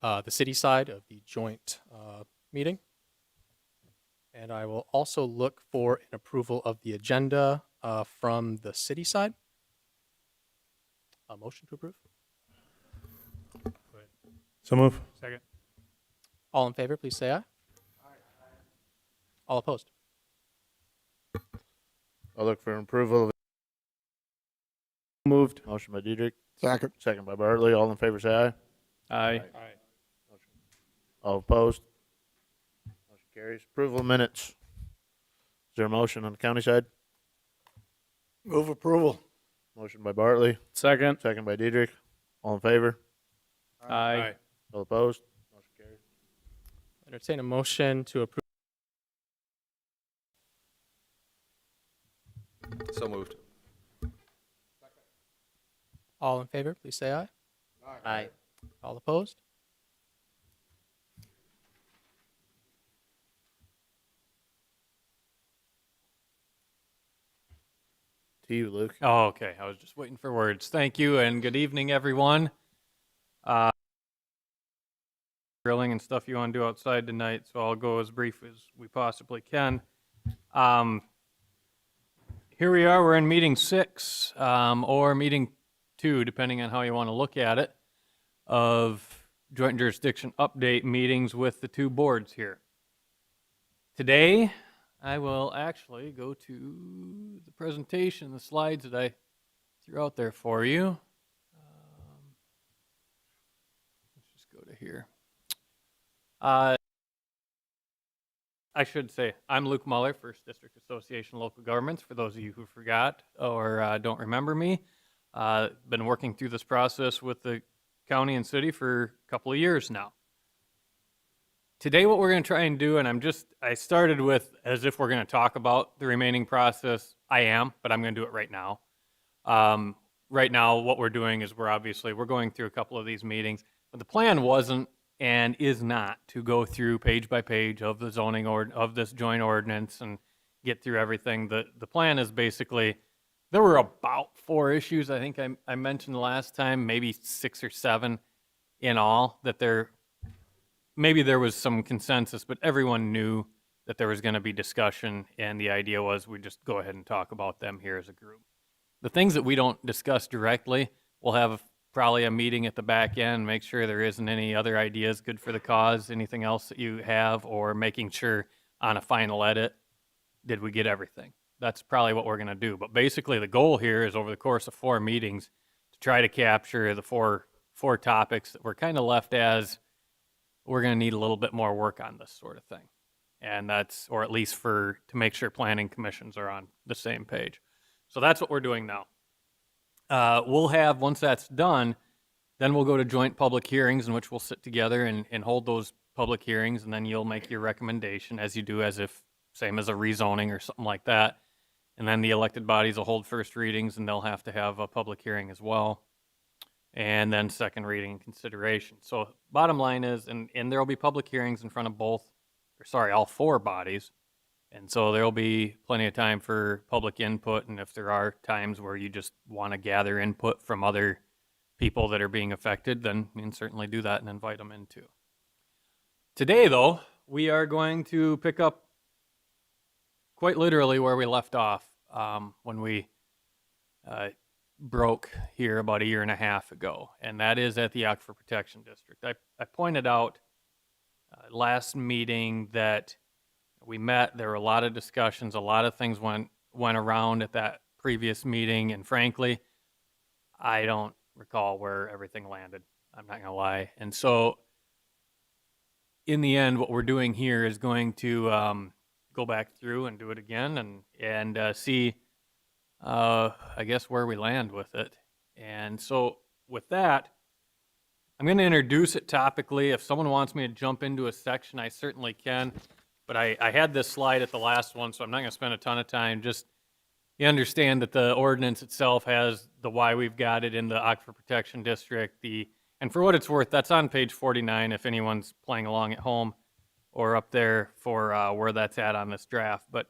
the city side of the joint meeting. And I will also look for an approval of the agenda from the city side. A motion to approve. So move. Second. All in favor, please say aye. All opposed? I'll look for approval of Moved. motion by Diedrich, Second. second by Bartley. All in favor, say aye. Aye. All opposed? Motion carries. Approval of minutes. Is there a motion on the county side? Move approval. Motion by Bartley, Second. second by Diedrich. All in favor? Aye. All opposed? Motion carries. Entertain a motion to approve. So moved. All in favor, please say aye. Aye. All opposed? To you, Luke. Oh, okay. I was just waiting for words. Thank you, and good evening, everyone. Grilling and stuff you want to do outside tonight, so I'll go as brief as we possibly can. Here we are. We're in meeting 6 or meeting 2, depending on how you want to look at it, of joint jurisdiction update meetings with the two boards here. Today, I will actually go to the presentation, the slides that I threw out there for you. Let's just go to here. I should say, I'm Luke Muller, 1st District Association Local Governments, for those of you who forgot or don't remember me. Been working through this process with the county and city for a couple of years now. Today what we're going to try and do, and I started with as if we're going to talk about the remaining process. I am, but I'm going to do it right now. Right now what we're doing is we're going through a couple of these meetings, but the plan wasn't and is not to go through page by page of the zoning of this joint ordinance and get through everything. The plan is basically, there were about 4 issues, I think I mentioned the last time, maybe 6 or 7 in all, that maybe there was some consensus, but everyone knew that there was going to be discussion, and the idea was we just go ahead and talk about them here as a group. The things that we don't discuss directly, we'll have probably a meeting at the back end, make sure there isn't any other ideas good for the cause, anything else that you have, or making sure on a final edit, did we get everything? That's probably what we're going to do. But basically the goal here is over the course of 4 meetings to try to capture the four topics that were kind of left as we're going to need a little bit more work on this sort of thing. And that's, or at least to make sure planning commissions are on the same page. So that's what we're doing now. We'll have, once that's done, then we'll go to joint public hearings in which we'll sit together and hold those public hearings, and then you'll make your recommendation as you do as if, same as a rezoning or something like that. And then the elected bodies will hold first readings, and they'll have to have a public hearing as well. And then second reading and consideration. So bottom line is, and there will be public hearings in front of all 4 bodies. And so there'll be plenty of time for public input, and if there are times where you just want to gather input from other people that are being affected, then you can certainly do that and invite them in too. Today, though, we are going to pick up quite literally where we left off when we broke here about 1.5 years ago, and that is at the Aquifer Protection District. I pointed out last meeting that we met, there were a lot of discussions, a lot of things went around at that previous meeting, and frankly, I don't recall where everything landed. I'm not going to lie. And so, in the end, what we're doing here is going to go back through and do it again and see, I guess, where we land with it. And so, with that, I'm going to introduce it topically. If someone wants me to jump into a section, I certainly can. But I had this slide at the last one, so I'm not going to spend a ton of time. Just you understand that the ordinance itself has the why we've got it in the Aquifer Protection District. And for what it's worth, that's on page 49 if anyone's playing along at home, or up there for where that's at on this draft. But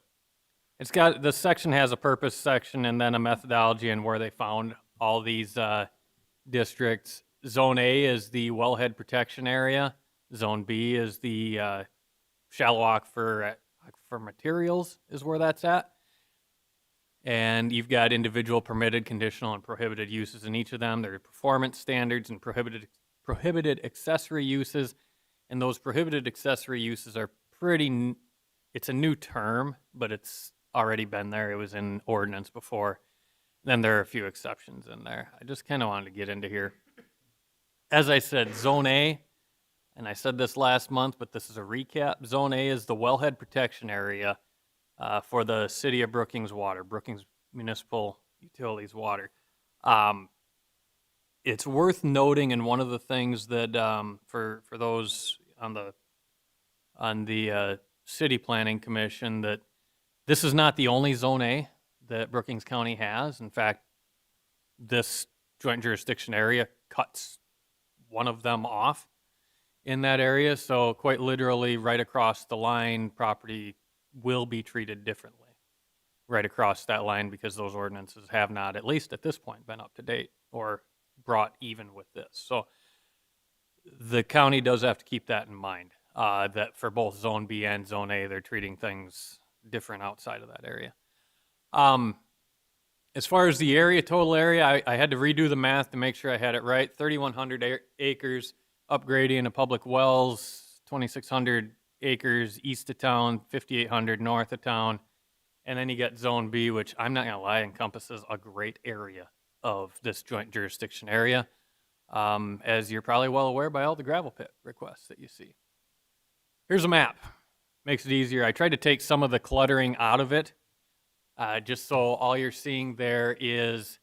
it's got, the section has a purpose section and then a methodology and where they found all these districts. Zone A is the wellhead protection area. Zone B is the shallow aquifer materials is where that's at. And you've got individual permitted, conditional, and prohibited uses in each of them. There are performance standards and prohibited accessory uses. And those prohibited accessory uses are it's a new term, but it's already been there. It was in ordinance before. Then there are a few exceptions in there. I just kind of wanted to get into here. As I said, Zone A, and I said this last month, but this is a recap. Zone A is the wellhead protection area for the city of Brookings Water, Brookings Municipal Utilities Water. It's worth noting, and one of the things that for those on the City Planning Commission, that this is not the only Zone A that Brookings County has. In fact, this joint jurisdiction area cuts one of them off in that area. So quite literally, right across the line, property will be treated differently right across that line because those ordinances have not, at least at this point, been up to date or brought even with this. So the county does have to keep that in mind, that for both Zone B and Zone A, they're treating things different outside of that area. As far as the area, total area, I had to redo the math to make sure I had it right. 3,100 acres upgrading of public wells, 2,600 acres east of town, 5,800 north of town. And then you got Zone B, which I'm not going to lie, encompasses a great area of this joint jurisdiction area, as you're probably well aware by all the gravel pit requests that you see. Here's a map. Makes it easier. I tried to take some of the cluttering out of it, just so all you're seeing there is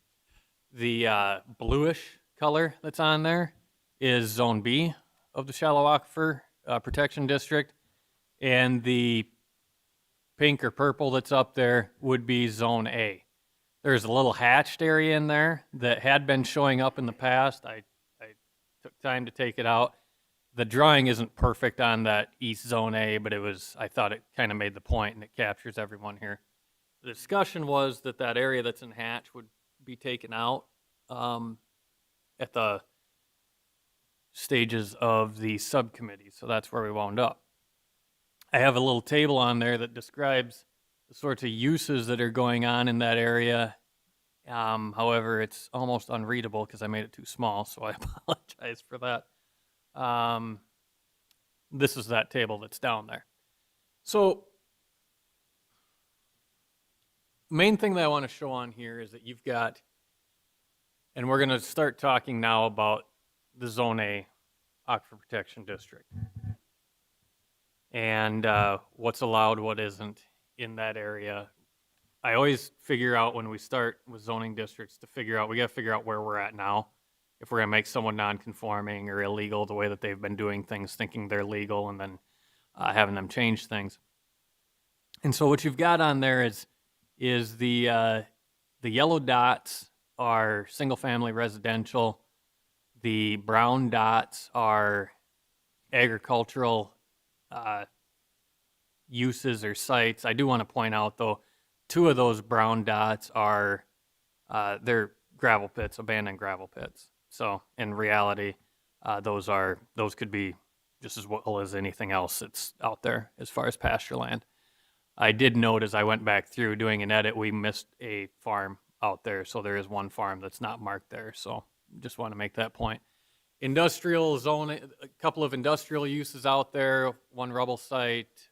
the bluish color that's on there is Zone B of the Shallow Aquifer Protection District, and the pink or purple that's up there would be Zone A. There's a little hatched area in there that had been showing up in the past. I took time to take it out. The drawing isn't perfect on that East Zone A, but I thought it kind of made the point, and it captures everyone here. The discussion was that area that's in hatch would be taken out at the stages of the subcommittee, so that's where we wound up. I have a little table on there that describes the sorts of uses that are going on in that area. However, it's almost unreadable because I made it too small, so I apologize for that. This is that table that's down there. So, main thing that I want to show on here is that you've got, and we're going to start talking now about the Zone A Aquifer Protection District and what's allowed, what isn't in that area. I always figure out when we start with zoning districts we got to figure out where we're at now. If we're going to make someone non-conforming or illegal the way that they've been doing things, thinking they're legal, and then having them change things. And so what you've got on there is the yellow dots are single-family residential. The brown dots are agricultural uses or sites. I do want to point out, though, 2 of those brown dots are they're gravel pits, abandoned gravel pits. So in reality, those could be just as well as anything else that's out there as far as pasture land. I did note as I went back through doing an edit, we missed a farm out there. So there is one farm that's not marked there. So just want to make that point. Industrial zone, a couple of industrial uses out there. One rubble site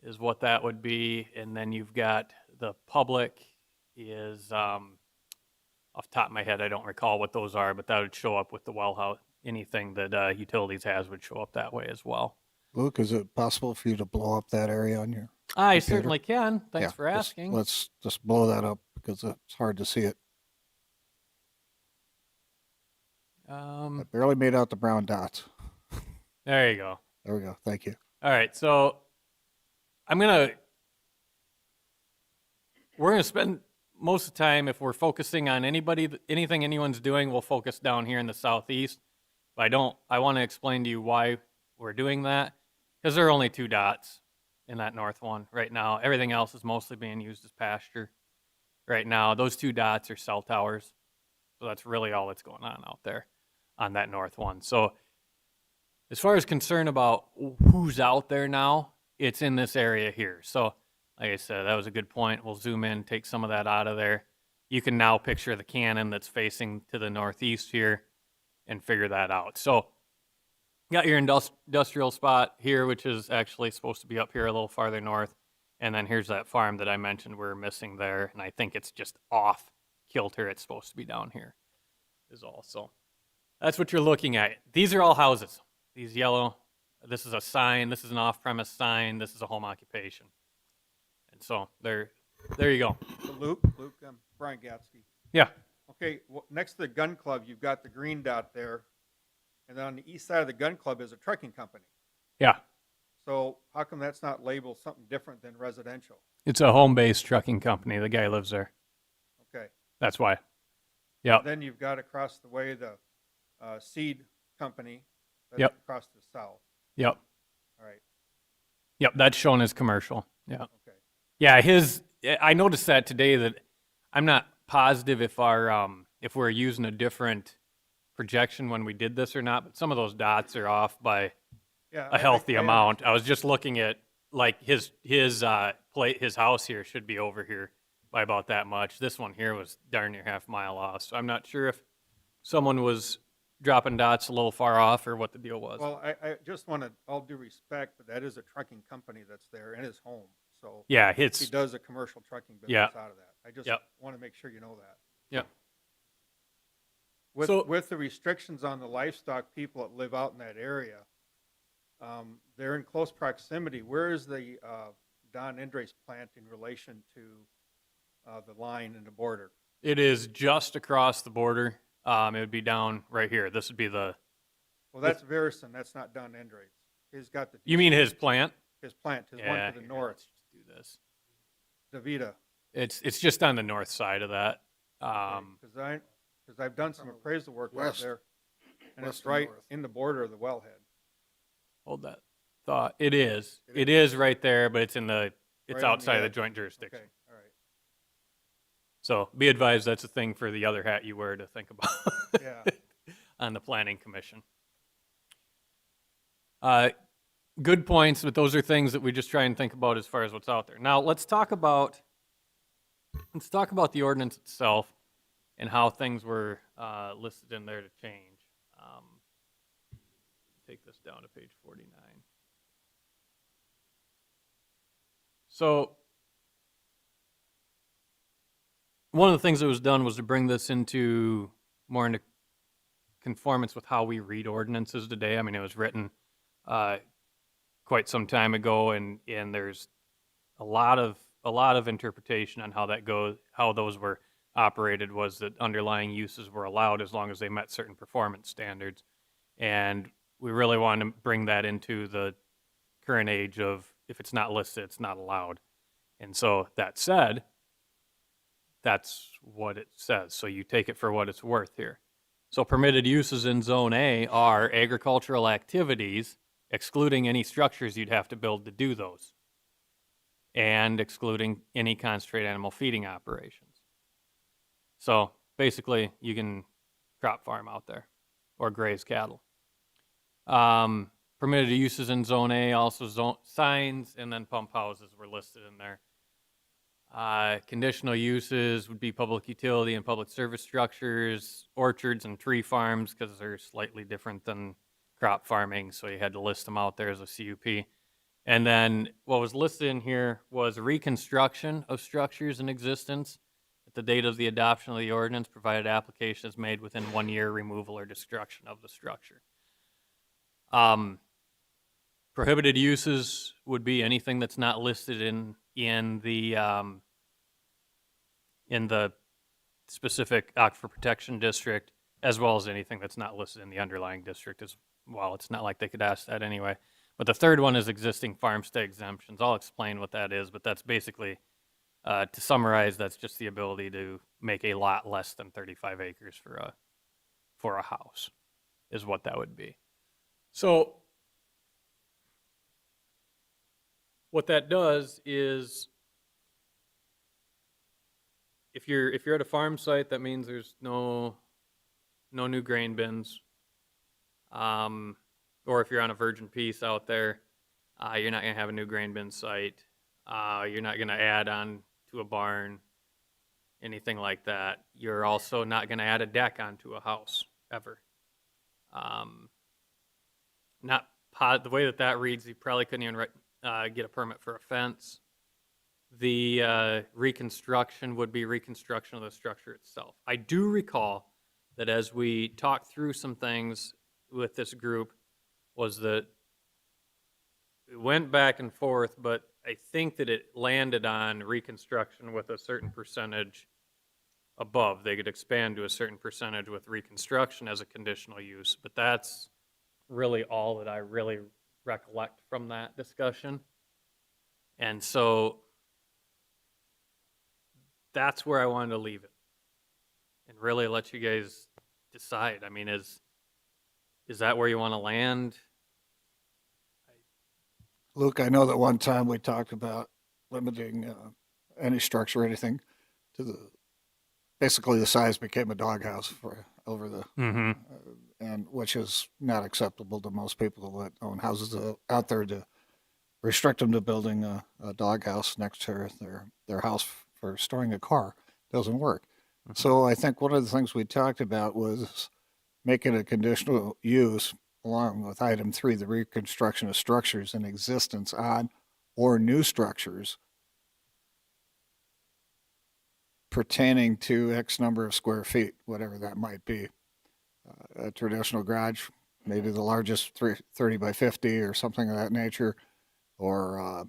is what that would be. And then you've got the public is, off the top of my head, I don't recall what those are, but that would show up with the well house. Anything that utilities has would show up that way as well. Luke, is it possible for you to blow up that area on your I computer? certainly can. Thanks Yeah, for asking. Let's just blow that up because it's hard to see it. I barely made out the brown dots. There you go. There we go. Thank you. All right, so we're gonna spend most of the time, if we're focusing on anything anyone's doing, we'll focus down here in the southeast. But I want to explain to you why we're doing that, because there are only 2 dots in that north one right now. Everything else is mostly being used as pasture right now. Those 2 dots are cell towers. So that's really all that's going on out there on that north one. So as far as concern about who's out there now, it's in this area here. So like I said, that was a good point. We'll zoom in, take some of that out of there. You can now picture the cannon that's facing to the northeast here and figure that out. So you got your industrial spot here, which is actually supposed to be up here a little farther north. And then here's that farm that I mentioned we're missing there. And I think it's just off kilter. It's supposed to be down here is all. So that's what you're looking at. These are all houses. These yellow, this is a sign. This is an off-premise sign. This is a home occupation. And so there you go. So Luke, I'm Brian Gatsky. Yeah. Okay, well, next to the gun club, you've got the green dot there, and then on the east side of the gun club is a trucking company. Yeah. So how come that's not labeled something different than residential? It's a home-based trucking company. The guy lives there. Okay. That's why. Yeah. Then you've got across the way the seed company. That's Yep. across to the south. Yep. All right. Yep. That's shown as commercial. Yeah. Okay. Yeah. I noticed that today that I'm not positive if if we're using a different projection when we did this or not, but some of those dots are off by Yeah. a healthy amount. understand. I was just looking at like his house here should be over here by about that much. This one here was darn near half mile off. So I'm not sure if someone was dropping dots a little far off or what the deal was. Well, I just want to, all due respect, but that is a trucking company that's there in his home. So Yeah, he it's does a commercial trucking business Yeah. out of that. I just Yep. want to make sure you know that. Yep. With, So- with the restrictions on the livestock people that live out in that area, they're in close proximity. Where is the Don Andres plant in relation to the line and the border? It is just across the border. It would be down right here. This would be the. Well, that's Verison. That's not Don Andres. He's got the You mean his plant? his plant, his Yeah. one to the north, Let's just do this. Davita. It's just on the north side of that. Because I've done some appraisal work out West. there, and West it's and right north. in the border of the wellhead. Hold that thought. It is. It It is right there, but it's Right on the outside of the edge. joint jurisdiction. Okay, all right. So be advised, that's a thing for the other hat you wear to think about Yeah. on the planning commission. Good points, but those are things that we just try and think about as far as what's out there. Now let's talk about the ordinance itself and how things were listed in there to change. Take this down to page 49. So one of the things that was done was to bring this more into conformance with how we read ordinances today. I mean, it was written quite some time ago, and there's a lot of interpretation on how that goes. How those were operated was that underlying uses were allowed as long as they met certain performance standards, and we really want to bring that into the current age of if it's not listed, it's not allowed. And so that said, that's what it says. So you take it for what it's worth here. So permitted uses in Zone A are agricultural activities, excluding any structures you'd have to build to do those, and excluding any concentrated animal feeding operations. So basically, you can crop farm out there or graze cattle. Permitted uses in Zone A, also signs, and then pump houses were listed in there. Conditional uses would be public utility and public service structures, orchards and tree farms, because they're slightly different than crop farming, so you had to list them out there as a CUP. And then what was listed in here was reconstruction of structures in existence at the date of the adoption of the ordinance, provided application is made within 1 year removal or destruction of the structure. Prohibited uses would be anything that's not listed in the specific aquifer protection district, as well as anything that's not listed in the underlying district as well. It's not like they could ask that anyway. But the third one is existing farmstead exemptions. I'll explain what that is, but that's basically, to summarize, that's just the ability to make a lot less than 35 acres for a house, is what that would be. So what that does is, if you're at a farm site, that means there's no no new grain bins. Or if you're on a virgin piece out there, you're not gonna have a new grain bin site. You're not gonna add on to a barn, anything like that. You're also not gonna add a deck onto a house, ever. Not the way that reads, you probably couldn't even get a permit for a fence. The reconstruction would be reconstruction of the structure itself. I do recall that as we talked through some things with this group, was that it went back and forth, but I think that it landed on reconstruction with a certain percentage above. They could expand to a certain percentage with reconstruction as a conditional use, but that's really all that I really recollect from that discussion. And so that's where I wanted to leave it and really let you guys decide. I mean, is that where you want to land? Luke, I know that one time we talked about limiting any structure or anything to basically the size became a doghouse for over the, Mm-hmm. and which is not acceptable to most people that own houses out there, to restrict them to building a doghouse next to their house for storing a car. Doesn't work. Mm-hmm. So I think one of the things we talked about was making a conditional use along with item 3, the reconstruction of structures in existence on or new structures pertaining to X number of square feet, whatever that might be. A traditional garage, maybe the largest 30 by 50 or something of that nature, or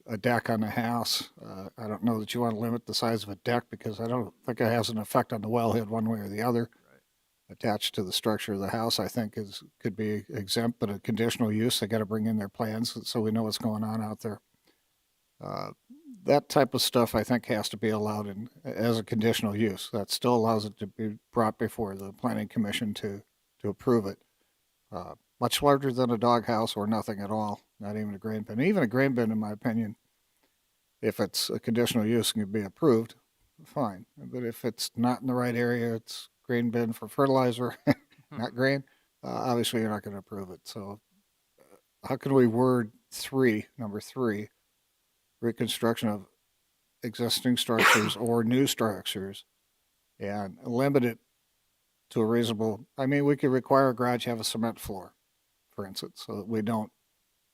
a deck on the house. I don't know that you want to limit the size of a deck because I don't think it has an effect on the wellhead one way or the other. Attached to the structure of the house, I think could be exempt, but a conditional use, they got to bring in their plans so we know what's going on out there. That type of stuff, I think, has to be allowed as a conditional use. That still allows it to be brought before the Planning Commission to approve it. Much larger than a doghouse or nothing at all, not even a grain bin. Even a grain bin, in my opinion, if it's a conditional use and can be approved, fine. But if it's not in the right area, it's grain bin for fertilizer, not grain, obviously you're not going to approve it. So how can we word number 3, reconstruction of existing structures or new structures, and limit it to a reasonable, I mean, we could require a garage to have a cement floor, for instance, so that we don't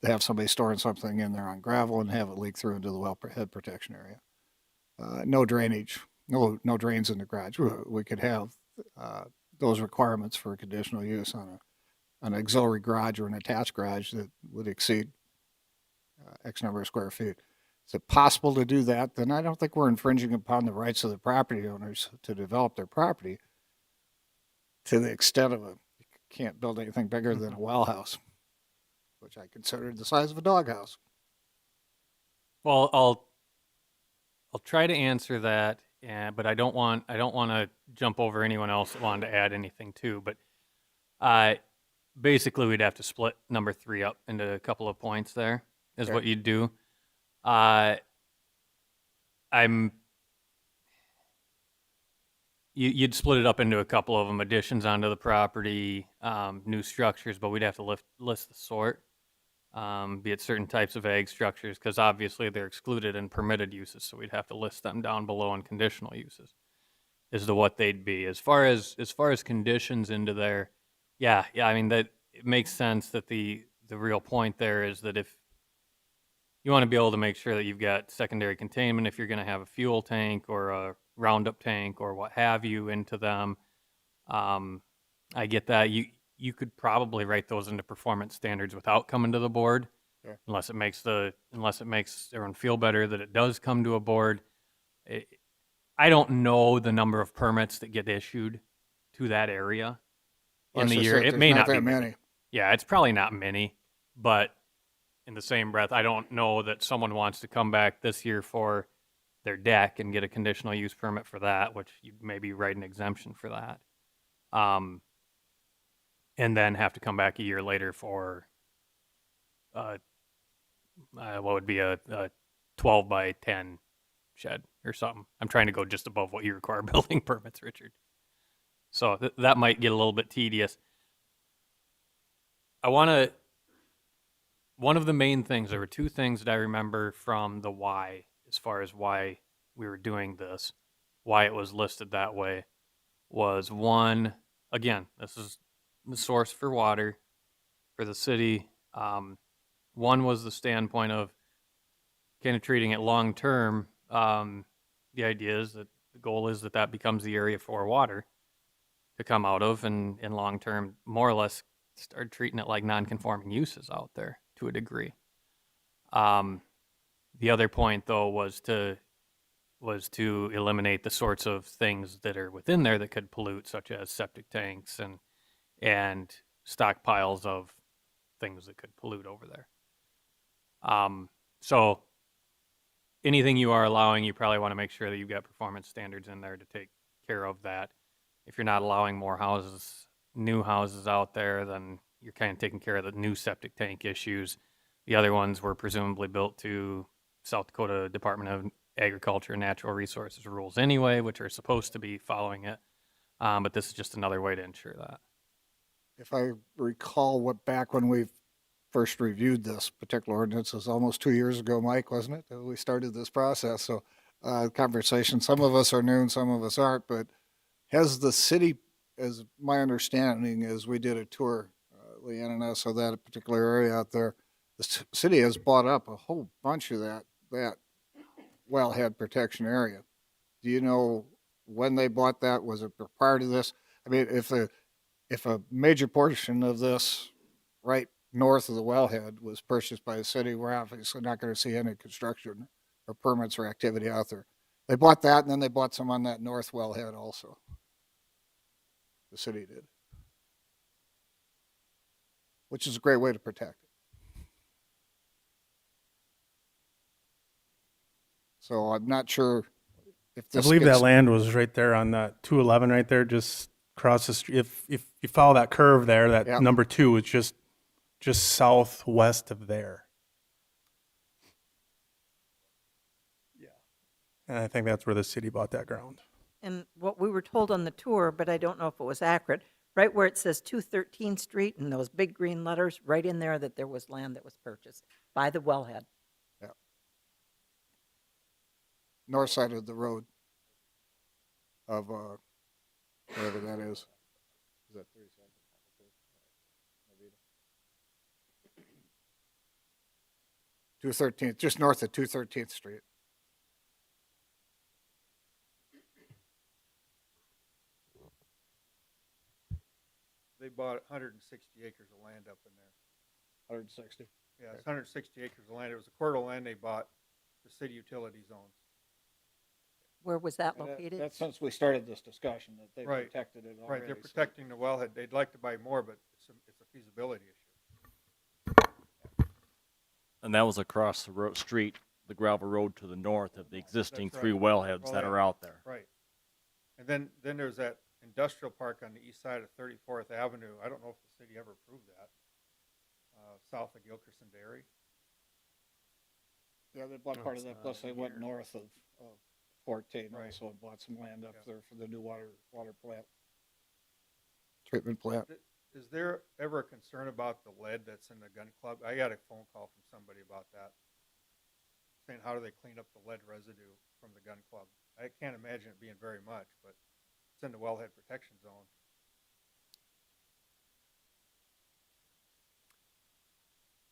have somebody storing something in there on gravel and have it leak through into the wellhead protection area. No drainage, no drains in the garage. We could have those requirements for conditional use on an auxiliary garage or an attached garage that would exceed X number of square feet. Is it possible to do that? Then I don't think we're infringing upon the rights of the property owners to develop their property to the extent of you can't build anything bigger than a well house, which I consider the size of a doghouse. Well, I'll try to answer that, but I don't want to jump over anyone else that wanted to add anything too. But basically, we'd have to split number 3 up into a couple of points. There is what you'd do. You'd split it up into a couple of them: additions onto the property, new structures, but we'd have to list the sort. Be it certain types of ag structures, because obviously they're excluded in permitted uses, so we'd have to list them down below in conditional uses as to what they'd be. As far as conditions into there, yeah, I mean, that it makes sense that the real point there is that if you want to be able to make sure that you've got secondary containment, if you're going to have a fuel tank or a Roundup tank or what have you into them, I get that. You could probably write those into performance standards without coming to the board, unless it makes everyone feel better that it does come to a board. I don't know the number of permits that get issued to that area in the year. It may not be many. Yeah, it's probably not many, but in the same breath, I don't know that someone wants to come back this year for their deck and get a conditional use permit for that, which you maybe write an exemption for that. And then have to come back a year later for what would be a 12 by 10 shed or something. I'm trying to go just above what you require building permits, Richard. So that might get a little bit tedious. One of the main things, there were two things that I remember from the why, as far as why we were doing this, why it was listed that way, was one, again, this is the source for water for the city. One was the standpoint of kind of treating it long term. The idea is that the goal is that that becomes the area for water to come out of, and in long term, more or less start treating it like non-conforming uses out there to a degree. The other point, though, was to eliminate the sorts of things that are within there that could pollute, such as septic tanks and stockpiles of things that could pollute over there. So anything you are allowing, you probably want to make sure that you've got performance standards in there to take care of that. If you're not allowing more houses, new houses out there, then you're kind of taking care of the new septic tank issues. The other ones were presumably built to South Dakota Department of Agriculture and Natural Resources rules anyway, which are supposed to be following it. But this is just another way to ensure that. If I recall what back when we first reviewed this particular ordinance, it was almost 2 years ago, Mike, wasn't it, that we started this process? So conversation, some of us are new and some of us aren't, but has the city, as my understanding is, we did a tour, Leanne and us, of that particular area out there. The city has bought up a whole bunch of that wellhead protection area. Do you know when they bought that? Was it prior to this? I mean, if a major portion of this right north of the wellhead was purchased by the city, we're obviously not going to see any construction or permits or activity out there. They bought that, and then they bought some on that north wellhead also. The city did, which is a great way to protect it. So I'm not sure if I this believe gets, that land was right there on that 211 right there, just across the street. If you follow that curve there, that Yeah. number 2 is just southwest of there. Yeah. And I think that's where the city bought that ground. And what we were told on the tour, but I don't know if it was accurate, right where it says 213th Street and those big green letters, right in there, that there was land that was purchased by the wellhead. north side of the road of wherever that is. Is that 37? 213th, just north of 213th Street. They bought 160 acres of land up in there. 160. Yeah, it's 160 acres of land. It was a quarter of land they bought the city utility zones. Where was that And located? that's since we started this discussion that they've Right. protected it already. Right, they're so- protecting the wellhead. They'd like to buy more, but it's a feasibility issue. And that was across the street, the gravel road to the north of the existing That's right. 3 wellheads that Wellhead. are out there. Right. And then there's that industrial park on the east side of 34th Avenue. I don't know if the city ever approved that. South of Gilkerson Dairy. Yeah, they bought part of that, plus they went north of 14 Right. also and bought some land up Yeah. there for the new water plant. Treatment plant. Is there ever a concern about the lead that's in the gun club? I got a phone call from somebody about that, saying how do they clean up the lead residue from the gun club? I can't imagine it being very much, but it's in the wellhead protection zone.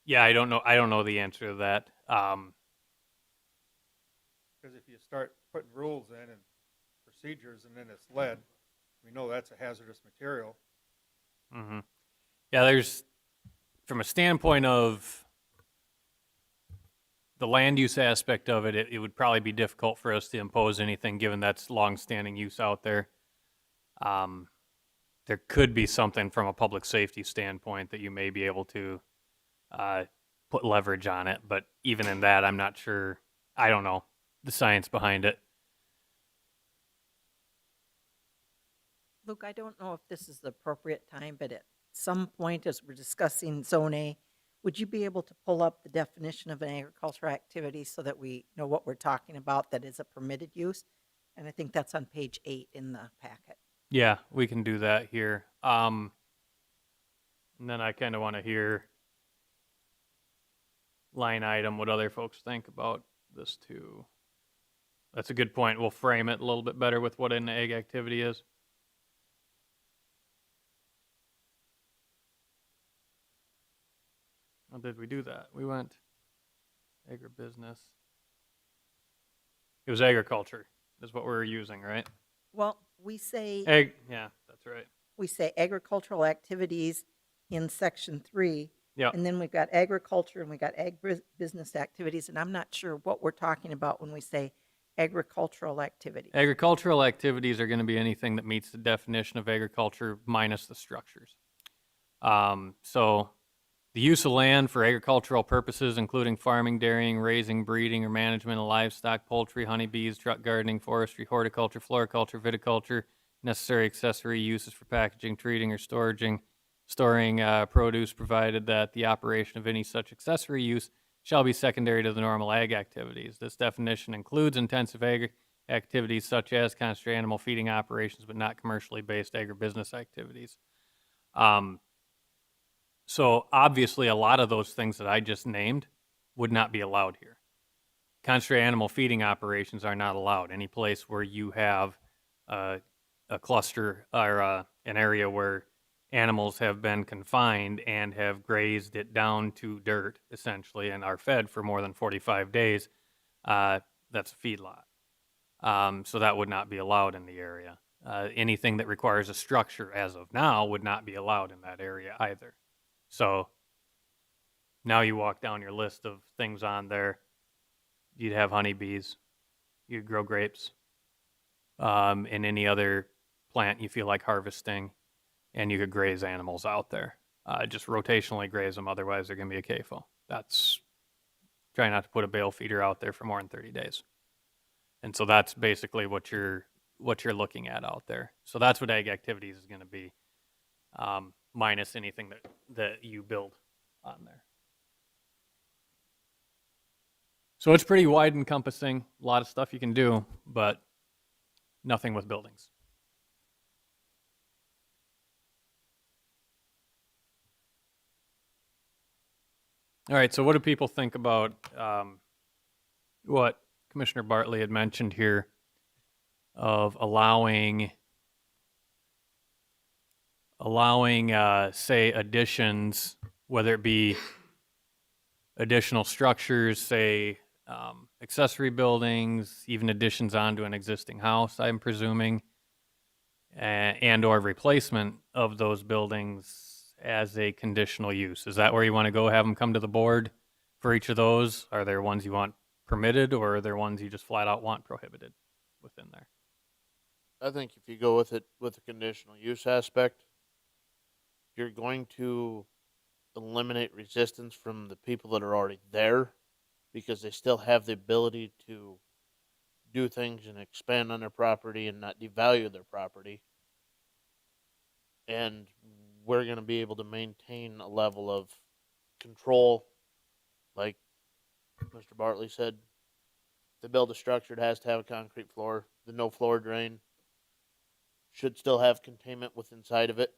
Yeah, I don't know the answer to that. Because if you start putting rules in and procedures and then it's lead, we know that's a hazardous material. Mm-hmm. Yeah, there's, from a standpoint of the land use aspect of it, it would probably be difficult for us to impose anything given that's long-standing use out there. There could be something from a public safety standpoint that you may be able to put leverage on it, but even in that, I'm not sure. I don't know the science behind it. Luke, I don't know if this is the appropriate time, but at some point as we're discussing Zone A, would you be able to pull up the definition of an agricultural activity so that we know what we're talking about that is a permitted use? And I think that's on page 8 in the packet. Yeah, we can do that here. And then I kind of want to hear line item what other folks think about this too. That's a good point. We'll frame it a little bit better with what an ag activity is. How did we do that? We went agribusiness. It was agriculture is what we were using, right? Well, we say, Yeah, that's right. we say agricultural activities in section 3. Yeah. And then we've got agriculture and we got business activities. And I'm not sure what we're talking about when we say agricultural activities. Agricultural activities are going to be anything that meets the definition of agriculture minus the structures. So the use of land for agricultural purposes, including farming, dairying, raising, breeding, or management of livestock, poultry, honeybees, truck gardening, forestry, horticulture, floriculture, viticulture, necessary accessory uses for packaging, treating, or storing produce, provided that the operation of any such accessory use shall be secondary to the normal ag activities. This definition includes intensive ag activities such as concentrated animal feeding operations, but not commercially based agribusiness activities. So obviously, a lot of those things that I just named would not be allowed here. Concentrated animal feeding operations are not allowed. Any place where you have a cluster or an area where animals have been confined and have grazed it down to dirt, essentially, and are fed for more than 45 days, that's a feedlot. So that would not be allowed in the area. Anything that requires a structure as of now would not be allowed in that area either. So now you walk down your list of things on there. You'd have honeybees. You'd grow grapes. And any other plant you feel like harvesting. And you could graze animals out there. Just rotationally graze them. Otherwise, they're going to be a CAFO. That's try not to put a bale feeder out there for more than 30 days. And so that's basically what you're looking at out there. So that's what ag activities is going to be. Minus anything that you build on there. So it's pretty wide encompassing, a lot of stuff you can do, but nothing with buildings. All right, so what do people think about what Commissioner Bartley had mentioned here of allowing say, additions, whether it be additional structures, say, accessory buildings, even additions onto an existing house, I'm presuming, and or replacement of those buildings as a conditional use. Is that where you want to go, have them come to the board for each of those? Are there ones you want permitted, or are there ones you just flat out want prohibited within there? I think if you go with it with the conditional use aspect, you're going to eliminate resistance from the people that are already there because they still have the ability to do things and expand on their property and not devalue their property. And we're going to be able to maintain a level of control. Like Mr. Bartley said, to build a structure, it has to have a concrete floor. The no floor drain should still have containment with inside of it,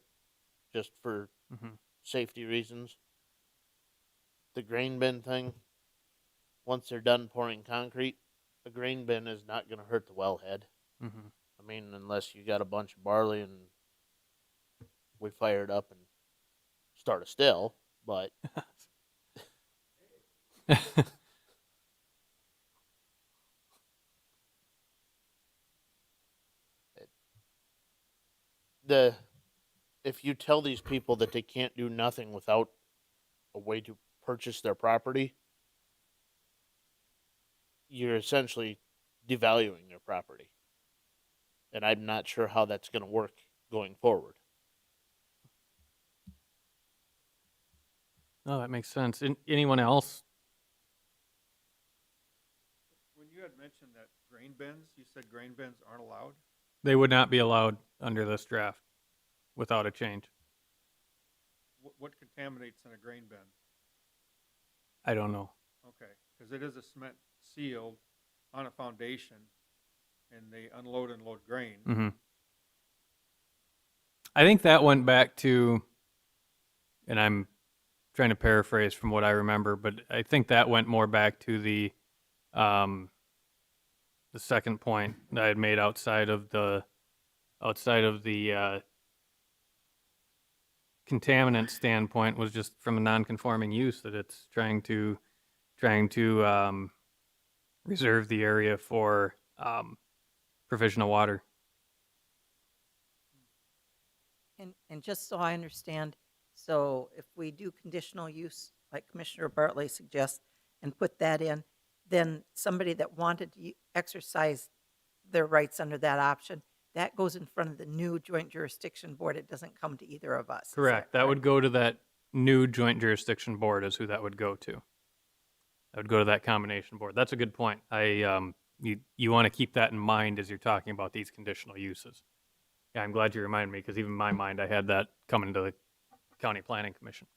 just for safety reasons. The grain bin thing, once they're done pouring concrete, a grain bin is not going to hurt the wellhead. I mean, unless you got a bunch of barley and we fire it up and start a still, but if you tell these people that they can't do nothing without a way to purchase their property, you're essentially devaluing their property. And I'm not sure how that's going to work going forward. No, that makes sense. Anyone else? When you had mentioned that grain bins, you said grain bins aren't allowed? They would not be allowed under this draft without a change. What contaminates in a grain bin? I don't know. Okay, because it is a cement sealed on a foundation, and they unload and load grain. I think that went back to, and I'm trying to paraphrase from what I remember, but I think that went more back to the second point that I had made outside of the contaminant standpoint, was just from a non-conforming use, that it's trying to reserve the area for provision of water. And just so I understand, so if we do conditional use, like Commissioner Bartley suggests, and put that in, then somebody that wanted to exercise their rights under that option, that goes in front of the new joint jurisdiction board. It doesn't come to either of us. Is Correct. That would go to that new joint jurisdiction board, is who that would go to. That would go to that combination board. That's a good point. You want to keep that in mind as you're talking about these conditional uses. Yeah, I'm glad you reminded me, because even in my mind, I had that coming to the County Planning Commission.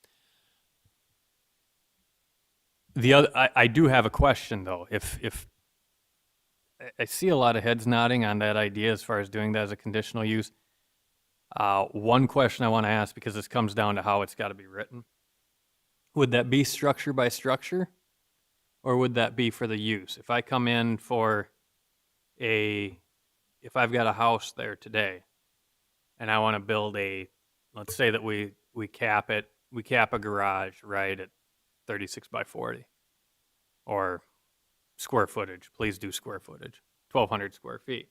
I do have a question though. If I see a lot of heads nodding on that idea as far as doing that as a conditional use, one question I want to ask, because this comes down to how it's got to be written, would that be structure by structure, or would that be for the use? If I come in for if I've got a house there today, and I want to build let's say that we cap a garage right at 36 by 40, or square footage, please do square footage, 1,200 square feet.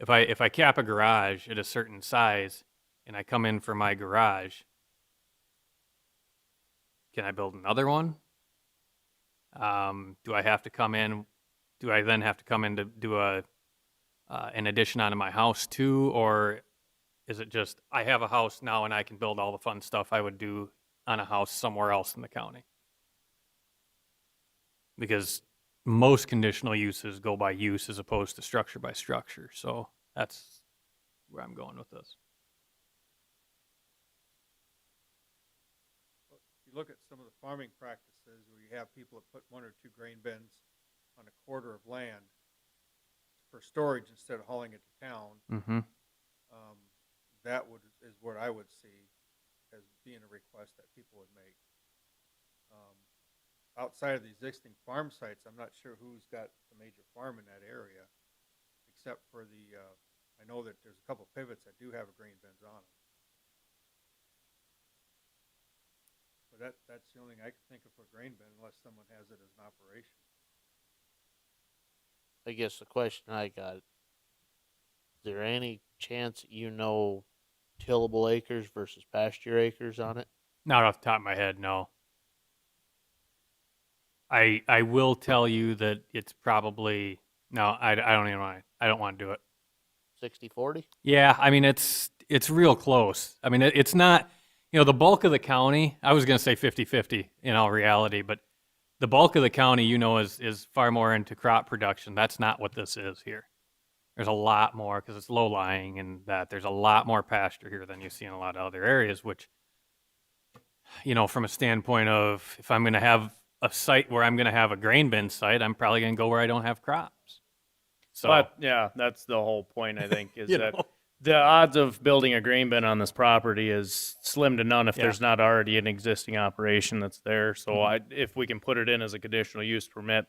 If I cap a garage at a certain size and I come in for my garage, can I build another one? Do I have to come in? Do I then have to come in to do an addition onto my house too, or is it just I have a house now and I can build all the fun stuff I would do on a house somewhere else in the county? Because most conditional uses go by use as opposed to structure by structure. So that's where I'm going with this. If you look at some of the farming practices where you have people that put 1 or 2 grain bins on a quarter of land for storage instead of hauling it to town, Mm-hmm. that is what I would see as being a request that people would make. Outside of the existing farm sites, I'm not sure who's got the major farm in that area, except for I know that there's a couple pivots that do have a grain bins on them. But that's the only thing I can think of for a grain bin, unless someone has it as an operation. I guess the question I got, is there any chance tillable acres versus pasture acres on it? Not off the top of my head, no. I will tell you that it's probably no. I don't even want. I don't want to do it. 60-40? Yeah, I mean it's real close. I mean it's not. The bulk of the county. I was going to say 50-50 in all reality, but the bulk of the county, is far more into crop production. That's not what this is here. There's a lot more, because it's low lying, and that there's a lot more pasture here than you see in a lot of other areas. Which, from a standpoint of if I'm going to have a site where I'm going to have a grain bin site, I'm probably going to go where I don't have crops. So, But yeah, that's the whole point, I think, is You that know. the odds of building a grain bin on this property is slim to none if Yeah. there's not already an existing operation that's there. So if we can put it in as a conditional use permit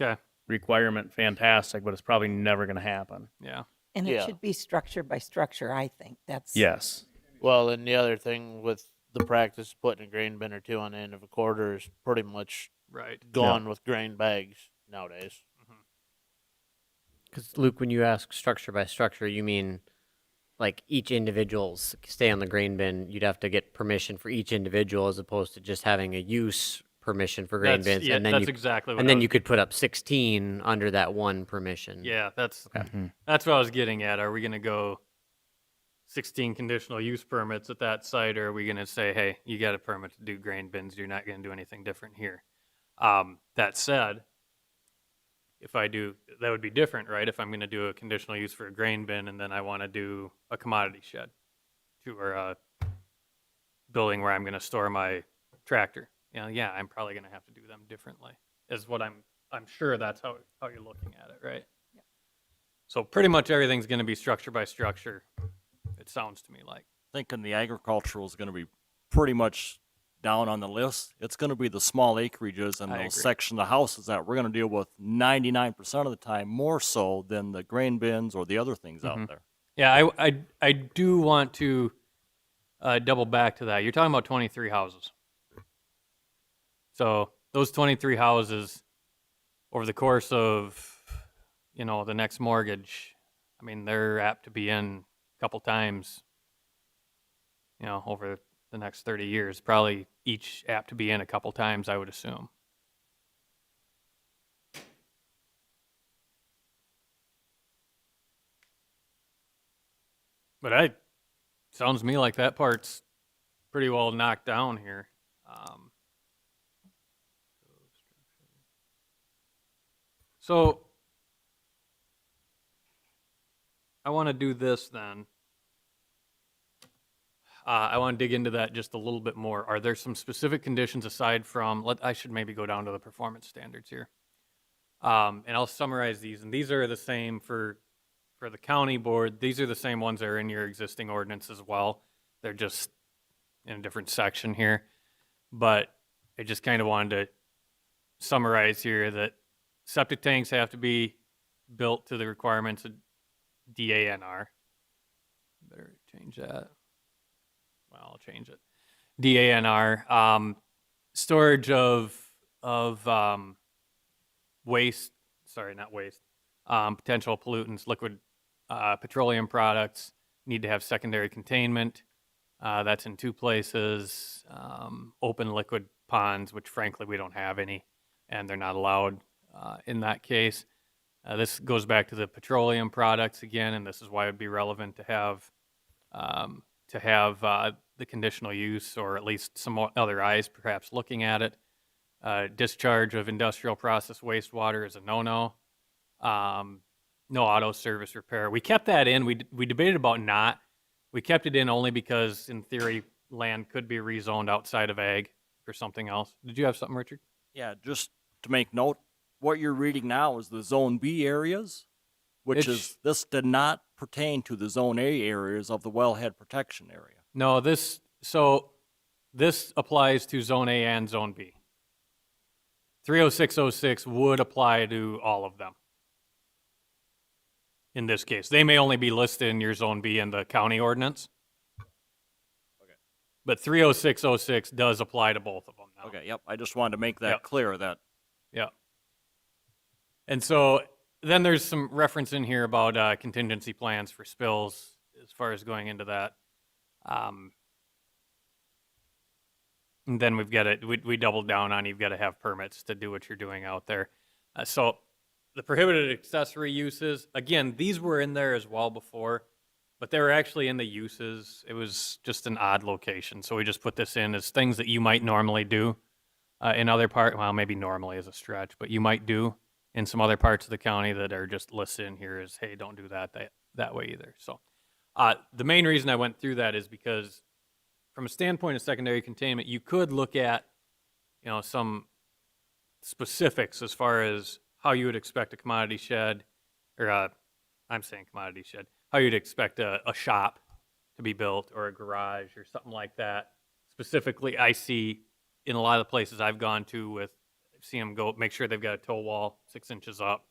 okay, requirement, fantastic, but it's probably never going to happen. yeah. And it Yeah. should be structure by structure, I think. That's. Yes. Well, and the other thing with the practice of putting a grain bin or 2 on the end of a quarter is pretty much Right. gone with grain bags nowadays. Because Luke, when you ask structure by structure, you mean like each individual's stay on the grain bin. You'd have to get permission for each individual as opposed to just having a use permission for grain bins, Yeah, and then that's you exactly what and I then was- you could put up 16 under that one permission. Yeah, that's Mhm. that's what I was getting at. Are we going to go 16 conditional use permits at that site, or are we going to say, hey, you got a permit to do grain bins, you're not going to do anything different here? That said, if I do, that would be different, right? If I'm going to do a conditional use for a grain bin and then I want to do a commodity shed or a building where I'm going to store my tractor, yeah, I'm probably going to have to do them differently. Is what I'm sure that's how you're looking at it, right? Yeah. So pretty much everything's going to be structure by structure. it sounds to me like. Thinking the agricultural is going to be pretty much down on the list. It's going to be the small acreages and I those agree. section of houses that we're going to deal with 99% of the time, more so than the grain bins or the other things Mhm. out there. Yeah, I do want to double back to that. You're talking about 23 houses. So those 23 houses over the course of, the next mortgage, I mean, they're apt to be in a couple times, over the next 30 years. Probably each apt to be in a couple times, I would assume. But sounds to me like that part's pretty well knocked down here. So I want to do this then. I want to dig into that just a little bit more. Are there some specific conditions aside from, I should maybe go down to the performance standards here. And I'll summarize these. And these are the same for the county board. These are the same ones that are in your existing ordinance as well. They're just in a different section here. But I just kind of wanted to summarize here that septic tanks have to be built to the requirements of DANR. Better change that. Well, I'll change it. DANR. Storage of waste. Sorry, not waste. Potential pollutants, liquid petroleum products need to have secondary containment. That's in two places. Open liquid ponds, which frankly we don't have any, and they're not allowed in that case. This goes back to the petroleum products again, and this is why it would be relevant to have the conditional use, or at least some other eyes perhaps looking at it. Discharge of industrial process wastewater is a no-no. No auto service repair. We kept that in. We debated about not. We kept it in only because, in theory, land could be rezoned outside of ag for something else. Did you have something, Richard? Yeah, just to make note, what you're reading now is the Zone B areas, which this did not pertain to the Zone A areas of the wellhead protection area. No, this applies to Zone A and Zone B. 30606 would apply to all of them. In this case, they may only be listed in your Zone B in the county ordinance. Okay. But 30606 does apply to both of them now. Okay, yep. I just wanted to make that Yep. clear that Yeah. And so then there's some reference in here about contingency plans for spills as far as going into that. And then we've got to, we doubled down on you've got to have permits to do what you're doing out there. So the prohibited accessory uses, again, these were in there as well before, but they were actually in the uses. It was just an odd location. So we just put this in as things that you might normally do in other parts. Well, maybe normally is a stretch, but you might do in some other parts of the county that are just listed in here as, hey, don't do that way either. So the main reason I went through that is because from a standpoint of secondary containment, you could look at, some specifics as far as how you would expect a commodity shed, or I'm saying commodity shed, how you'd expect a shop to be built or a garage or something like that. Specifically, I see in a lot of the places I've gone to I've seen them go make sure they've got a toe wall 6 inches up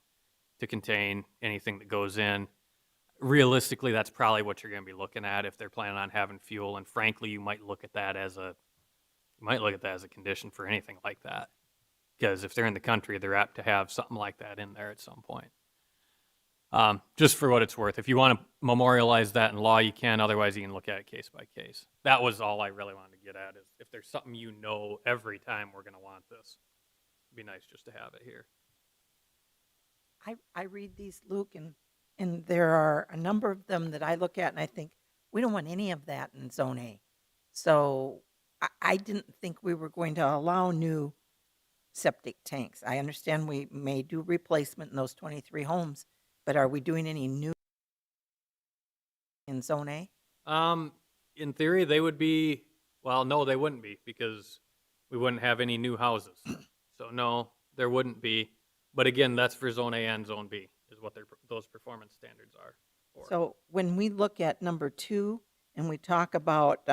to contain anything that goes in. Realistically, that's probably what you're going to be looking at if they're planning on having fuel. And frankly, you might look at that as a condition for anything like that. Because if they're in the country, they're apt to have something like that in there at some point. Just for what it's worth. If you want to memorialize that in law, you can. Otherwise, you can look at it case by case. That was all I really wanted to get at, is if there's something every time we're going to want this, it'd be nice just to have it here. I read these, Luke, and there are a number of them that I look at and I think, we don't want any of that in Zone A. So I didn't think we were going to allow new septic tanks. I understand we may do replacement in those 23 homes, but are we doing any new in Zone A? In theory, they would be, well, no, they wouldn't be, because we wouldn't have any new houses. So no, there wouldn't be. But again, that's for Zone A and Zone B, is what those performance standards are. for. So when we look at number 2 and we talk about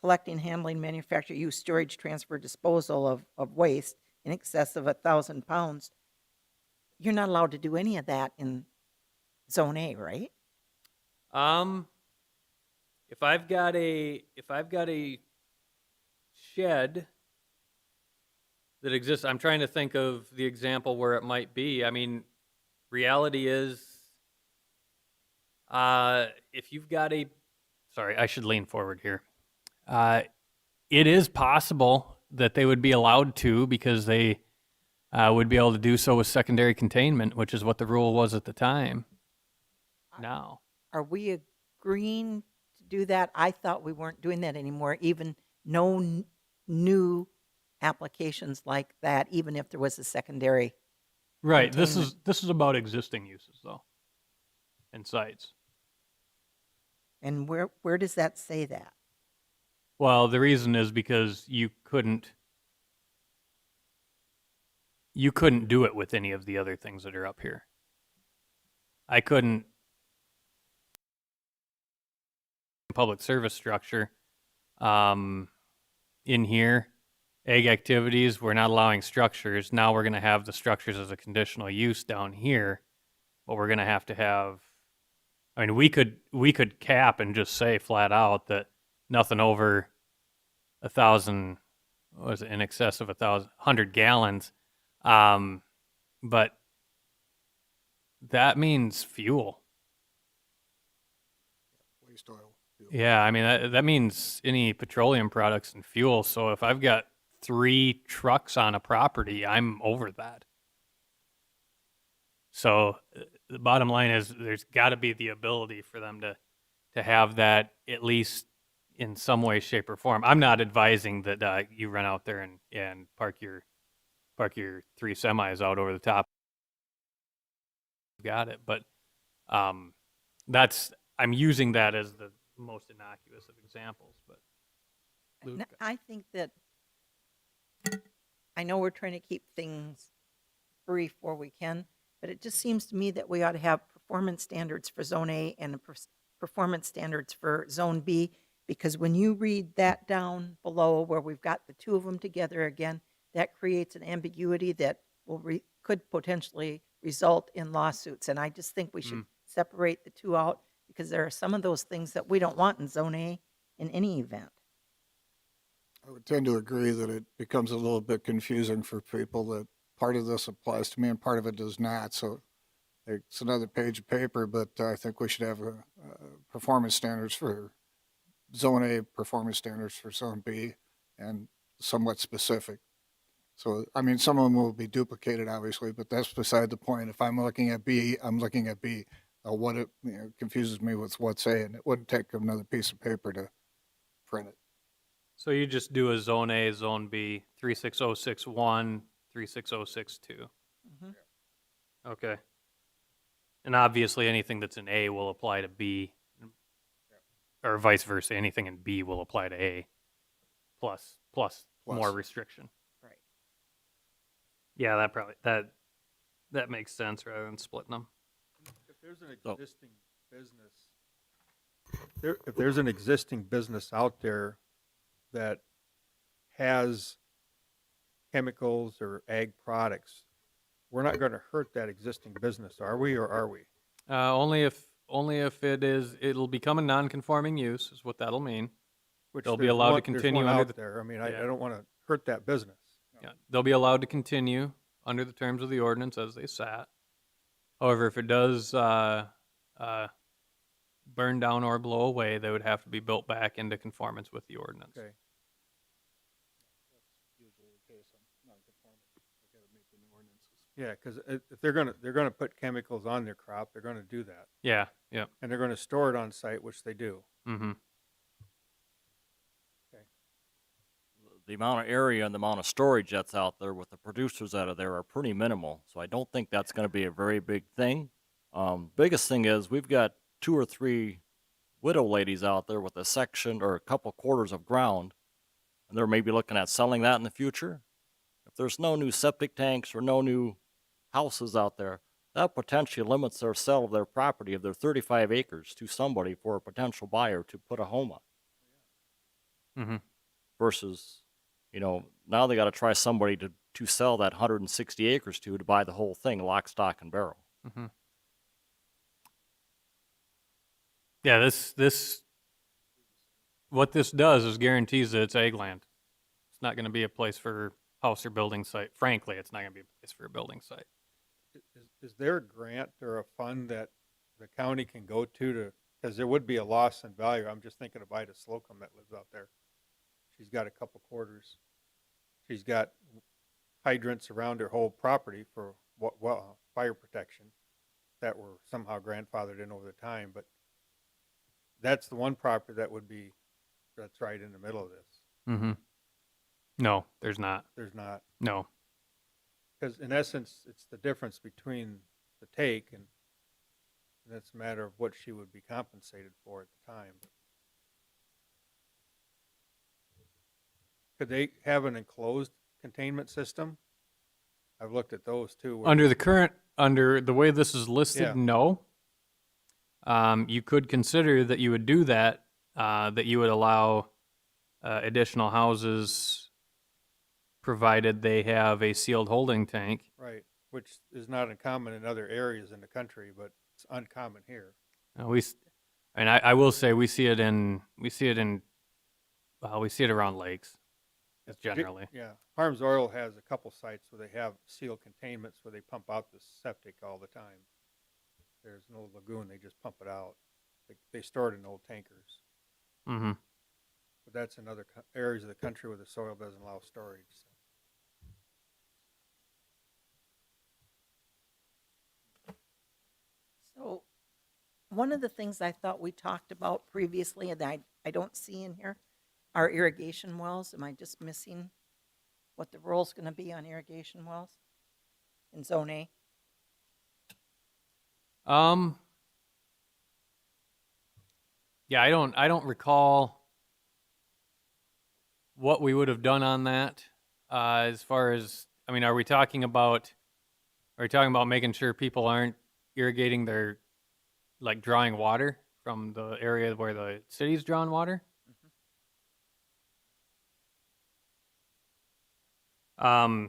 collecting, handling, manufacture, use, storage, transfer, disposal of waste in excess of 1,000 pounds, you're not allowed to do any of that in Zone A, right? If I've got a shed that exists, I'm trying to think of the example where it might be. I mean, reality is, if you've got sorry, I should lean forward here. It is possible that they would be allowed to, because they would be able to do so with secondary containment, which is what the rule was at the time. Now, Are we agreeing to do that? I thought we weren't doing that anymore, even no new applications like that, even if there was a secondary. right. Containment. This is about existing uses though, and sites. And where does that say that? Well, the reason is because you couldn't do it with any of the other things that are up here. I couldn't public service structure in here. Ag activities, we're not allowing structures. Now we're going to have the structures as a conditional use down here, but we're going to have. I mean, we could cap and just say flat out that nothing over 1,000, what was it, in excess of 1,100 gallons, but that means fuel. Waste oil. fuel. Yeah, I mean that means any petroleum products and fuel. So if I've got 3 trucks on a property, I'm over that. So the bottom line is there's got to be the ability for them to have that at least in some way, shape, or form. I'm not advising that you run out there and park your 3 semis out over the top. Got it, but I'm using that as the most innocuous of examples. But Luke, I think that, I know we're trying to keep things brief where we can, but it just seems to me that we ought to have performance standards for Zone A and performance standards for Zone B, because when you read that down below where we've got the 2 of them together again, that creates an ambiguity that could potentially result in lawsuits. And I just think we should separate the 2 out, because there are some of those things that we don't want in Zone A in any event. I would tend to agree that it becomes a little bit confusing for people that part of this applies to me and part of it does not. So it's another page of paper, but I think we should have performance standards for Zone A, performance standards for Zone B, and somewhat specific. So, I mean, some of them will be duplicated, obviously, but that's beside the point. If I'm looking at B, I'm looking at B. What it confuses me with what's A, and it wouldn't take another piece of paper to print it. so you just do a Zone A, Zone B, 36061, 36062. Mhm. Okay. And obviously anything that's in A will apply to B, or vice versa. Anything in B will apply to A, plus more restriction. Right. Yeah, that makes sense rather than splitting them. If there's an So- existing business, if there's an existing business out there that has chemicals or ag products, we're not going to hurt that existing business, are we, or are we? Only if it'll become a non-conforming use is what that'll mean. Which They'll be there's allowed to one- there's continue one under out the- there. I mean, Yeah. I don't want to hurt that business. Yeah, they'll be allowed to continue under the terms of the ordinance as they sat. However, if it does burn down or blow away, they would have to be built back into conformance with the ordinance. Okay. Usually the case on non-conforming. They gotta meet the new ordinances. Yeah, because if they're gonna put chemicals on their crop, they're going to do that, Yeah, yeah. and they're going to store it on site, which they do. Mm-hmm. The amount of area and the amount of storage that's out there with the producers out of there are pretty minimal. So I don't think that's going to be a very big thing. Biggest thing is we've got 2 or 3 widow ladies out there with a section or a couple quarters of ground, and they're maybe looking at selling that in the future. If there's no new septic tanks or no new houses out there, that potentially limits their sale of their property of their 35 acres to somebody for a potential buyer to put a home on. Mm-hmm. Versus, now they got to try somebody to sell that 160 acres to buy the whole thing, lock, stock, and barrel. Mm-hmm. Yeah, what this does is guarantees that it's ag land. It's not going to be a place for house or building site. Frankly, it's not going to be a place for a building site. Is there a grant or a fund that the county can go to, because there would be a loss in value? I'm just thinking of Ida Slocum that lives out there. She's got a couple quarters. She's got hydrants around her whole property for fire protection that were somehow grandfathered in over the time. But that's the one property that's right in the middle of this. Mm-hmm. No, there's not. There's not. No. Because in essence, it's the difference between the take, and it's a matter of what she would be compensated for at the time. Could they have an enclosed containment system? I've looked at those too. Under the way this is listed, Yeah. no. You could consider that you would do that, that you would allow additional houses provided they have a sealed holding tank. Right, which is not uncommon in other areas in the country, but it's uncommon here. I will say we see it around lakes, generally. Yeah, Harms Oil has a couple sites where they have sealed containments where they pump out the septic all the time. There's an old lagoon, they just pump it out. They store it in old tankers. Mm-hmm. But that's in other areas of the country where the soil doesn't allow storage. So. So, one of the things I thought we talked about previously and I don't see in here are irrigation wells. Am I just missing what the role's going to be on irrigation wells in Zone A? Yeah, I don't recall what we would have done on that. As far as, are we talking about making sure people aren't irrigating their, like, drawing water from the area where the city's drawing water? Mm-hmm.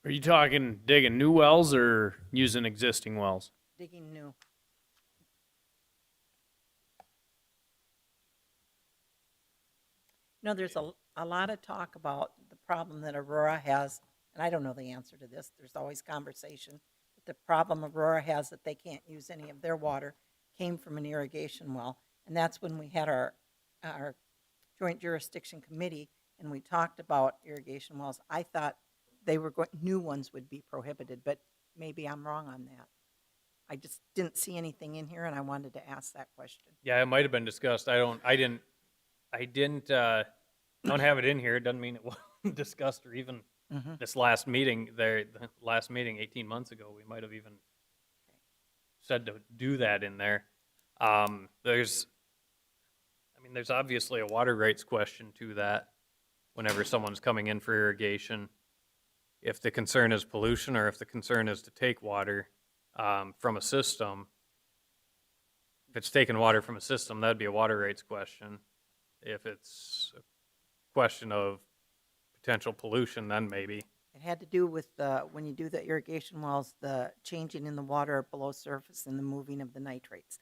Are you talking digging new wells or using existing wells? Digging new. There's a lot of talk about the problem that Aurora has, and I don't know the answer to this. There's always conversation. But the problem Aurora has that they can't use any of their water came from an irrigation well. And that's when we had our joint jurisdiction committee and we talked about irrigation wells. I thought new ones would be prohibited, but maybe I'm wrong on that. I just didn't see anything in here and I wanted to ask that question. Yeah, it might have been discussed. I don't have it in here. It doesn't mean it wasn't discussed or even this last meeting the last meeting 18 months ago, we might have even said to do that in there. There's obviously a water rights question to that whenever someone's coming in for irrigation. If the concern is pollution or if the concern is to take water from a system, if it's taking water from a system, that'd be a water rights question. If it's a question of potential pollution, then maybe. It had to do with when you do the irrigation wells, the changing in the water below surface and the moving of the nitrates.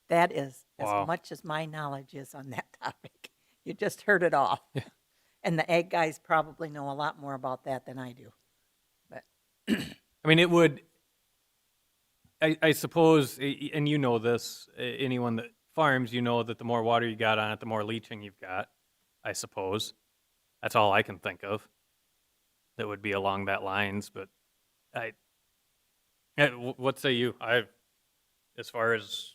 That is Wow. as much as my knowledge is on that topic. You just heard it all. Yeah. And the ag guys probably know a lot more about that than I do. But It would, I suppose, and you know this, anyone that farms, you know that the more water you got on it, the more leaching you've got, I suppose. That's all I can think of that would be along that lines. But what say you? As far as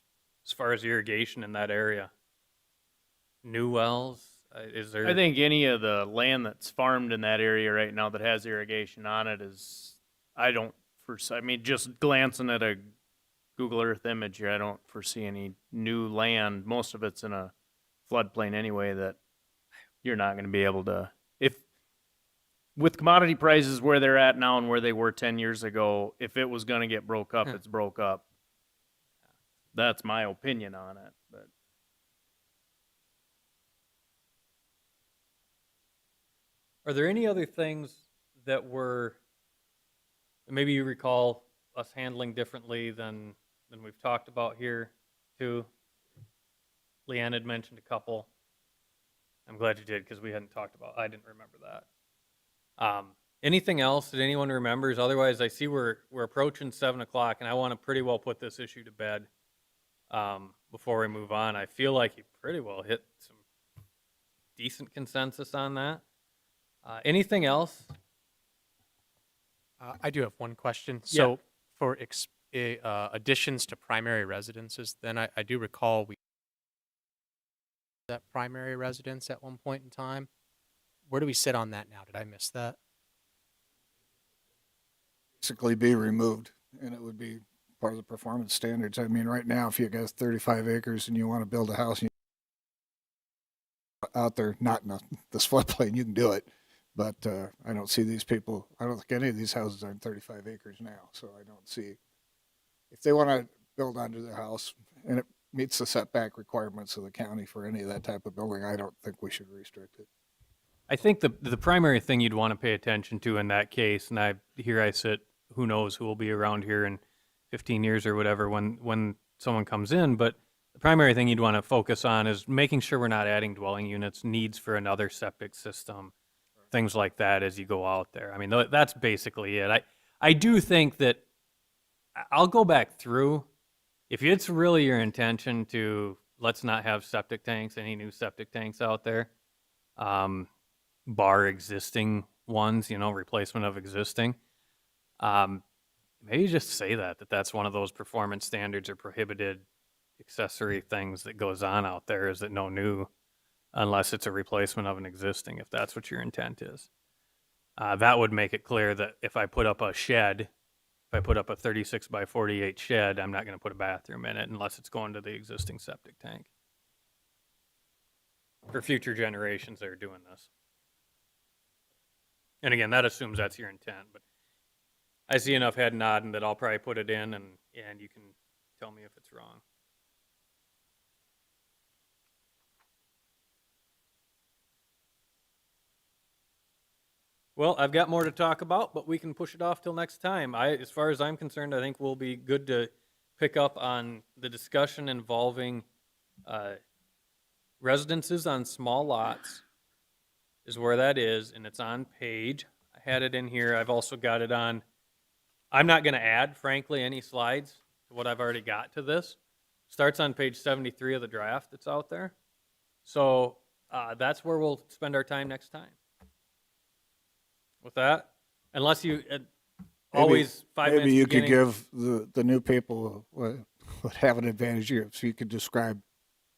irrigation in that area, new wells, is there? I think any of the land that's farmed in that area right now that has irrigation on it just glancing at a Google Earth image here, I don't foresee any new land. Most of it's in a floodplain anyway that you're not going to be able to, with commodity prices where they're at now and where they were 10 years ago, if it was going to get broke up, it's broke up. That's my opinion on it. But Are there any other things that were, maybe you recall us handling differently than we've talked about here too? Leanne had mentioned a couple. I'm glad you did, because we hadn't talked about, I didn't remember that. Anything else that anyone remembers? Otherwise, I see we're approaching 7 o'clock, and I want to pretty well put this issue to bed before we move on. I feel like you pretty well hit some decent consensus on that. Anything else? I do have one question. Yeah. So for additions to primary residences, then I do recall we that primary residence at one point in time. Where do we sit on that now? Did I miss that? Basically be removed, and it would be part of the performance standards. I mean, right now, if you got 35 acres and you want to build a house out there, not in this floodplain, you can do it. But I don't see these people, I don't think any of these houses are in 35 acres now. So I don't see, if they want to build onto their house and it meets the setback requirements of the county for any of that type of building, I don't think we should restrict it. I think the primary thing you'd want to pay attention to in that case, and here I sit, who knows who will be around here in 15 years or whatever when someone comes in, but the primary thing you'd want to focus on is making sure we're not adding dwelling units, needs for another septic system, things like that as you go out there. I mean, that's basically it. I do think that I'll go back through. If it's really your intention to let's not have septic tanks, any new septic tanks out there, bar existing ones, replacement of existing, maybe just say that's one of those performance standards or prohibited accessory things that goes on out there, is that no new, unless it's a replacement of an existing, if that's what your intent is. That would make it clear that if I put up a shed, if I put up a 36 by 48 shed, I'm not going to put a bathroom in it unless it's going to the existing septic tank. For future generations that are doing this. And again, that assumes that's your intent, but I see enough head nodding that I'll probably put it in, and you can tell me if it's wrong. Well, I've got more to talk about, but we can push it off till next time. As far as I'm concerned, I think we'll be good to pick up on the discussion involving residences on small lots is where that is, and it's on page. I had it in here. I've also got it on. I'm not going to add, frankly, any slides to what I've already got to this. Starts on page 73 of the draft that's out there. So that's where we'll spend our time next time. With that, unless you always 5 minutes. Maybe you could beginning- give the new people would have an advantage here, so you could describe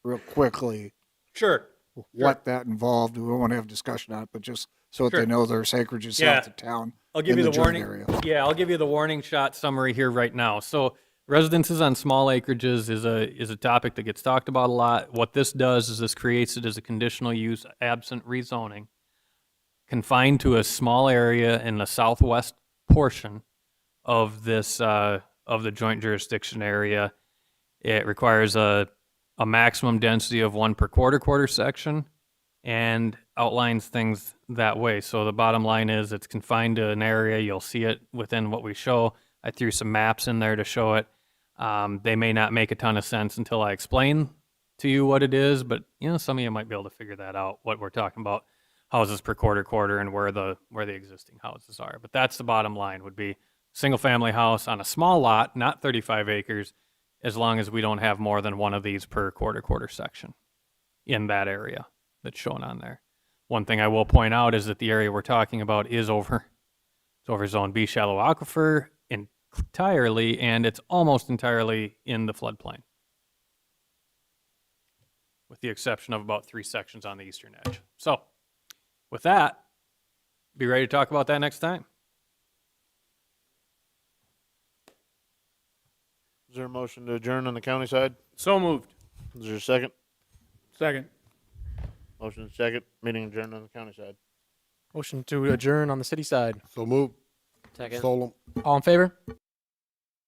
real quickly Sure. what that involved. We won't have discussion on it, but just so that Sure. they know there's acreages Yeah. south of town. I'll give in you the joint warning. area. Yeah, I'll give you the warning shot summary here right now. So residences on small acreages is a topic that gets talked about a lot. What this does is this creates it as a conditional use absent rezoning, confined to a small area in the southwest portion of this of the joint jurisdiction area. It requires a maximum density of 1 per quarter section and outlines things that way. So the bottom line is it's confined to an area. You'll see it within what we show. I threw some maps in there to show it. They may not make a ton of sense until I explain to you what it is, but some of you might be able to figure that out, what we're talking about, houses per quarter and where the existing houses are. But that's the bottom line, would be single family house on a small lot, not 35 acres, as long as we don't have more than one of these per quarter section in that area that's shown on there. One thing I will point out is that the area we're talking about is over Zone B shallow aquifer entirely, and it's almost entirely in the floodplain, with the exception of about 3 sections on the eastern edge. So with that, be ready to talk about that next time. Is there a motion to adjourn on the county side? so moved. Is there a second? Second. Motion is second. Meeting adjourned on the county side. Motion to adjourn on the city side. So move. Second. Solem. All in favor?